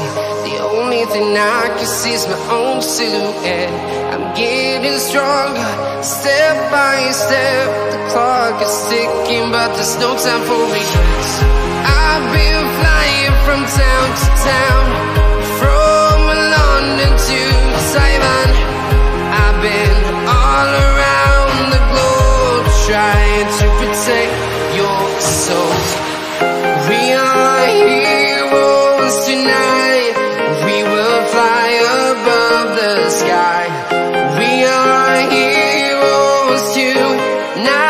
see. The only thing I can see is my own silhouette. I'm getting stronger, step by step. The clock is ticking, but there's no time for regrets. I've been flying from town to town, from London to Taiwan. I've been all around the globe, trying to protect your soul. We are heroes tonight. We will fly above the sky. We are heroes tonight.